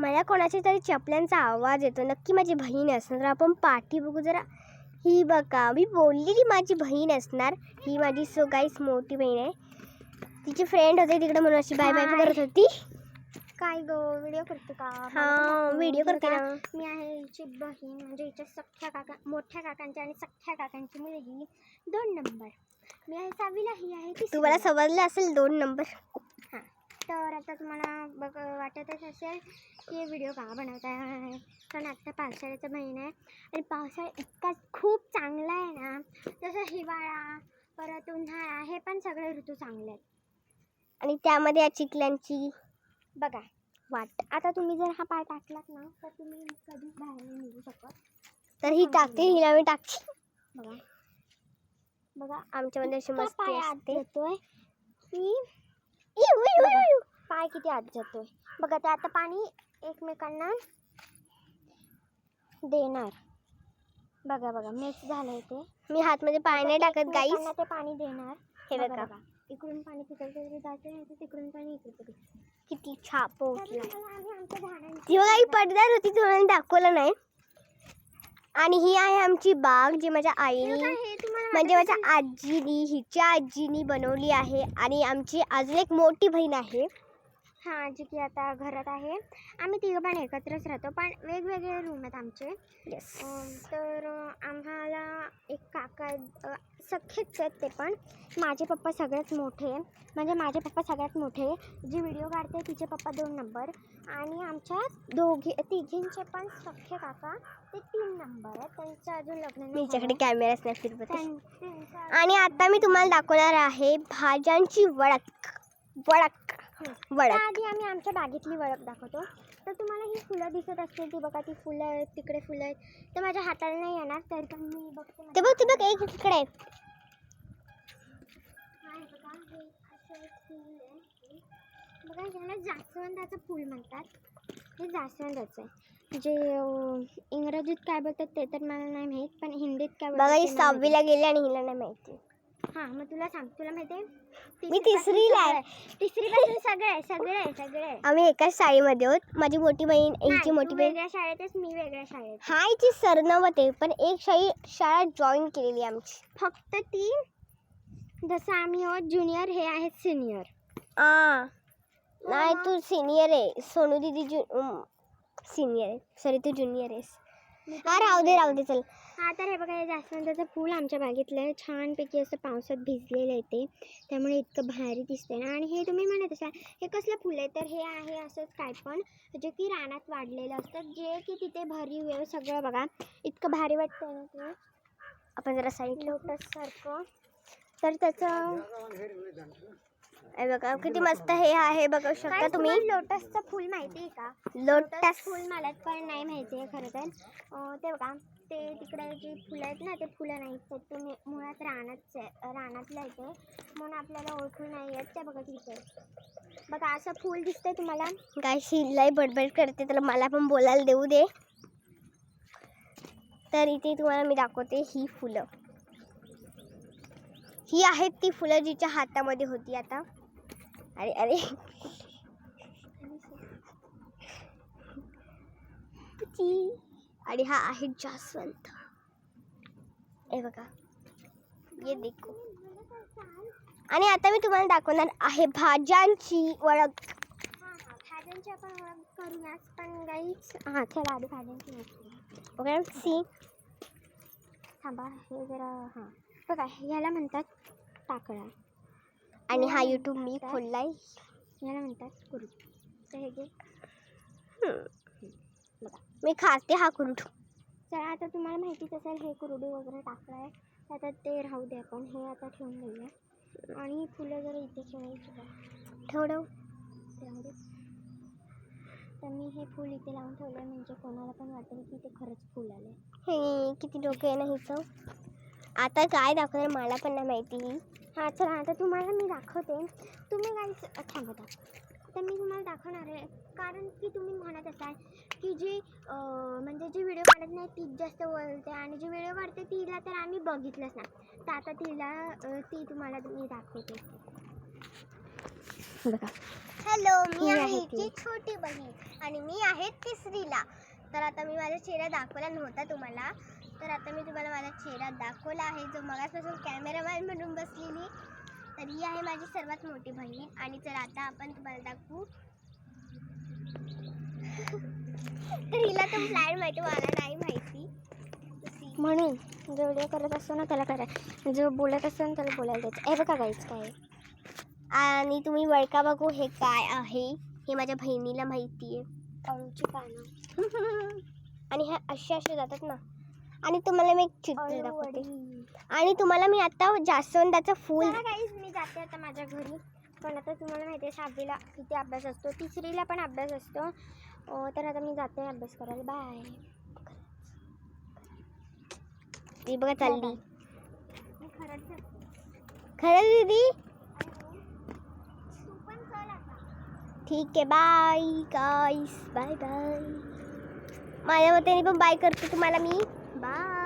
मला कोणाच्या तरी चपल्यांचा आवाज येतो. नक्की माझी बहीण असणार. आपण पाठी बघू जरा. ही बघा, मी बोललेली माझी बहीण असणार. ही माझी सो गाईस मोठी बहीण आहे. तिची फ्रेंड होती तिकडे म्हणून अशी बाय बाय करत होती. काय गो, व्हिडिओ करते का? हां, व्हिडिओ करते ना. मी आहे हिची बहीण, म्हणजे हिच्या सख्ख्या काका, मोठ्या काकांची आणि सख्ख्या काकांची मुलगी 2 नंबर. मी आहे 6वीला, ही आहे 3री. तुम्हाला समजलं असेल 2 नंबर. हां, तर आता तुम्हाला वाटतच असेल की व्हिडिओ का बनवत आहे. कारण आत्ता पावसाळ्याचा महिना आहे आणि पावसाळा इतका खूप चांगला आहे ना. जसं हिवाळा, परत उन्हाळा, हे पण सगळे ऋतू चांगले आहेत. आणि त्यामध्ये या चिखलांची बघा वाट. आता तुम्ही जर हा पाय टाकलात ना तर तुम्ही कधीच बाहेर नाही निघू शकत. तर ही टाकते, हिला मी टाकते. बघा बघा, आमच्यामध्ये अशी मस्ती असते. येतोय की पाय किती आत जातोय बघा. ते आता पाणी एकमेकांना देणार. बघा बघा, मिक्स झालंय ते. मी हातमध्ये पाय नाही टाकत गाईस. ते पाणी देणार. हे बघा, इकडून पाणी तिकडे जाते, तिकडून पाणी इकडे. किती छान पोहोचला. आमच्या झाडांची ती काही पडदार होती, तुम्हाला दाखवलं नाही. आणि ही आहे आमची बाग, जी माझ्या आईने म्हणजे माझ्या आजीनी, हिच्या आजीनी बनवली आहे. आणि आमची अजून एक मोठी बहीण आहे. हां, जी की आता घरात आहे. आम्ही तिघं पण एकत्रच राहतो, पण वेगवेगळे रूम आहेत आमचे. येस. तर आम्हाला एक काका सख्खेच आहेत. ते पण माझे पप्पा सगळ्यात मोठे, म्हणजे माझे पप्पा सगळ्यात मोठे. जी व्हिडिओ काढते तिचे पप्पा 2 नंबर. आणि आमच्या तिघींचे पण सख्खे काका ते 3 नंबर आहेत. त्यांचं अजून लग्न नाही. तिच्याकडे कॅमेराच नाही फिरवत. आणि आता मी तुम्हाला दाखवणार आहे भाज्यांची वळख. आधी आम्ही आमच्या बागेतली वळख दाखवतो. तर तुम्हाला ही फुलं दिसत असतील, ती बघा, ती फुलं आहेत, तिकडे फुलं आहेत. तर माझ्या हाताला नाही येणार, तर पण मी बघते. ते बघ एक इकडे आहे. बघा, ह्याला जास्वंदाचं फूल म्हणतात. हे जास्वंदाचं आहे. जे इंग्रजीत काय बोलतात ते तर मला नाही माहीत, पण हिंदीत काय बोलतात. बघा, ही 6वीला गेली आणि हिला नाही माहिती. हां, मग तुला सांग, तुला माहिती आहे? मी 3रीला आहे. 3री पासून सगळे आम्ही एकाच शाळेमध्ये आहोत. माझी मोठी बहीण, हिची मोठी बहीण वेगळ्या शाळेतच, मी वेगळ्या शाळेत. हा हिची सरनवत आहे, पण एक शाळा जॉईन केलेली आमची. फक्त ती, जसं आम्ही आहोत ज्युनियर, हे आहेत सिनियर. नाही, तू सिनियर आहे. सोनू दीदी सिनियर आहे. सॉरी, तू ज्युनियर आहेस. हा, राहू दे चल. हा, तर हे बघा, हे जास्वंदाचं फूल आमच्या बागेतलं आहे. छानपैकी असं पावसात भिजलेलं आहे ते, त्यामुळे इतकं भारी दिसतंय ना. आणि हे तुम्ही म्हणत असाल हे कसलं फुल आहे, तर हे आहे असंच काय पण, जे की रानात वाढलेलं असतं, जे की तिथे भरीव आहे सगळं. बघा, इतकं भारी वाटतंय ना ते. आपण जरा साईड लोटससारखं. तर त्याचं बघा किती मस्त हे आहे, बघू शकता तुम्ही. लोटसचं फूल माहिती आहे का? लोटस फूल मला पण नाही माहिती आहे खरं तर. ते बघा, ते तिकडे जी फुलं आहेत ना, ते फुलं नाहीत, तर ते मुळात रानातलं येते, म्हणून आपल्याला ओळखून नाही येत. ते बघा तिथे बघा, असं फूल दिसतंय तुम्हाला. काय शिलाई बडबड करते, तर मला पण बोलायला देऊ दे. तर इथे तुम्हाला मी दाखवते ही फुलं. ही आहेत ती फुलं जिच्या हातामध्ये होती आता. अरे आणि हा आहे जास्वंद. हे बघा, ये देखो. आणि आता मी तुम्हाला दाखवणार आहे भाज्यांची वळख. भाज्यांची आपण ओळख करूयाच, पण गाईच. हां, चला आधी भाज्यांची ओळख. ओके, सी थांबा, हे जरा. हां, बघा, ह्याला म्हणतात टाकळा. आणि हा यूट्यूब मी खोललाय, ह्याला म्हणतात कुरूड. तर हे घे. बघा, मी खाते हा कुरूड. चला, आता तुम्हाला माहितीच असेल हे कुरुडी वगैरे टाकलं आहे. आता ते राहू दे, आपण हे आता ठेवून देऊया. आणि फुलं जरा इथे ठेवायची का? ठेव राहू दे. तर मी हे फूल इथे लावून ठेवलं, म्हणजे कोणाला पण वाटेल की ते खरंच फूल आलं. हे किती डोकं आहे ना हिचं. आता काय दाखवणार मला पण नाही माहिती. हां, चला, आता तुम्हाला मी दाखवते. तुम्ही काही थांबता, तर मी तुम्हाला दाखवणार आहे. कारण की तुम्ही म्हणत असाल की जी म्हणजे जी व्हिडिओ काढत नाही तीच जास्त बोलते, आणि जी व्हिडिओ काढते तिला तर आम्ही बघितलंच नाही. तर आता ती तुम्हाला मी दाखवते. बघा, हॅलो, मी ही आहे आहे हिची ती. छोटी बहीण आणि मी आहे तिसरीला. तर आता मी माझा चेहरा दाखवला नव्हता तुम्हाला, तर आता मी तुम्हाला माझा चेहरा दाखवला आहे, जो मगाचपासून कॅमेरामॅन म्हणून बसलेली. तर ही आहे माझी सर्वात मोठी बहीण. आणि चला आता आपण तुम्हाला दाखवू. तर हिला तर प्लॅन माहिती, मला नाही माहिती. म्हणून जो व्हिडिओ करत असतो ना त्याला करा, जो बोलत असतो ना त्याला बोलायला द्यायचं. हे बघा गाईच काय आहे. आणि तुम्ही वळका बघू, हे काय आहे हे माझ्या बहिणीला माहिती आहे. अळूची पानं. आणि ह्या असे जातात ना. आणि तुम्हाला मी एक चित्र अळू दाखवते. वडी. आणि तुम्हाला मी आता जास्वंदाचं फूल. चला गाईज, मी जाते आता माझ्या घरी. पण आता तुम्हाला माहिती आहे 6वीला किती अभ्यास असतो, 3रीला पण अभ्यास असतो. तर आता मी जाते अभ्यास करायला. बाय. ती बघा चालली. मी खरंच खरं दीदी? तू पण चल आता. ठीक आहे, बाय गाईस, बाय बाय. माझ्या वतीने पण बाय करते तुम्हाला मी. बाय.